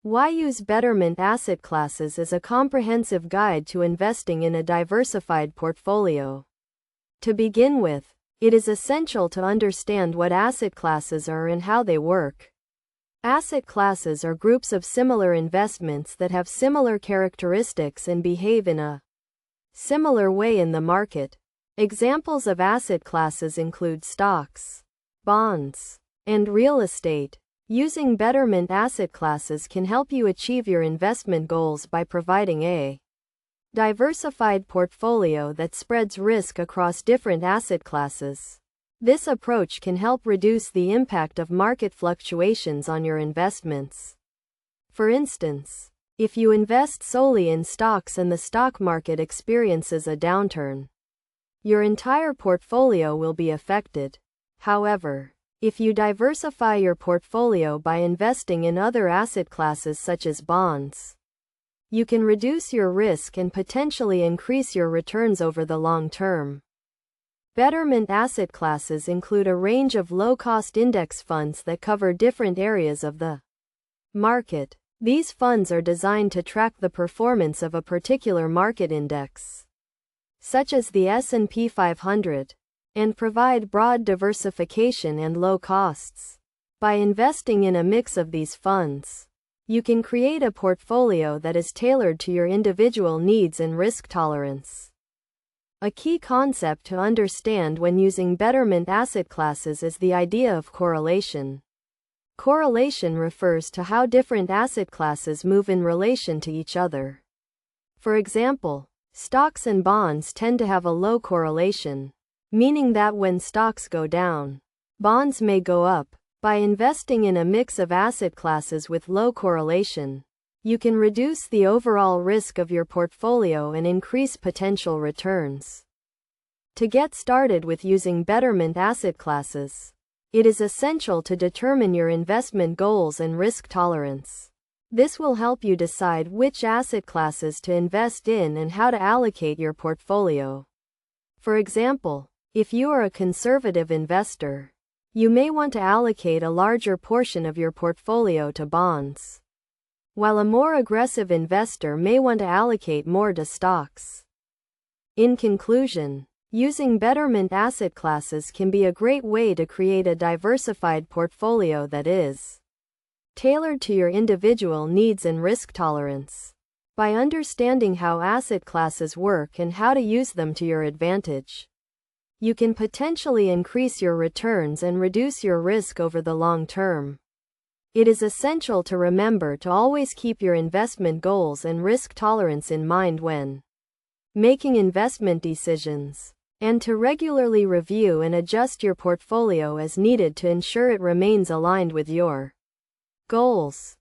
Why use Betterment asset classes as a comprehensive guide to investing in a diversified portfolio? To begin with, it is essential to understand what asset classes are and how they work. Asset classes are groups of similar investments that have similar characteristics and behave in a similar way in the market. Examples of asset classes include stocks, bonds, and real estate. Using Betterment asset classes can help you achieve your investment goals by providing a diversified portfolio that spreads risk across different asset classes. This approach can help reduce the impact of market fluctuations on your investments. For instance, if you invest solely in stocks and the stock market experiences a downturn, your entire portfolio will be affected. However, if you diversify your portfolio by investing in other asset classes such as bonds, you can reduce your risk and potentially increase your returns over the long term. Betterment asset classes include a range of low-cost index funds that cover different areas of the market. These funds are designed to track the performance of a particular market index, such as the S&P 500, and provide broad diversification and low costs. By investing in a mix of these funds, you can create a portfolio that is tailored to your individual needs and risk tolerance. A key concept to understand when using Betterment asset classes is the idea of correlation. Correlation refers to how different asset classes move in relation to each other. For example, stocks and bonds tend to have a low correlation, meaning that when stocks go down, bonds may go up. By investing in a mix of asset classes with low correlation, you can reduce the overall risk of your portfolio and increase potential returns. To get started with using Betterment asset classes, it is essential to determine your investment goals and risk tolerance. This will help you decide which asset classes to invest in and how to allocate your portfolio. For example, if you are a conservative investor, you may want to allocate a larger portion of your portfolio to bonds, while a more aggressive investor may want to allocate more to stocks. In conclusion, using Betterment asset classes can be a great way to create a diversified portfolio that is tailored to your individual needs and risk tolerance. By understanding how asset classes work and how to use them to your advantage, you can potentially increase your returns and reduce your risk over the long term. It is essential to remember to always keep your investment goals and risk tolerance in mind when making investment decisions, and to regularly review and adjust your portfolio as needed to ensure it remains aligned with your goals.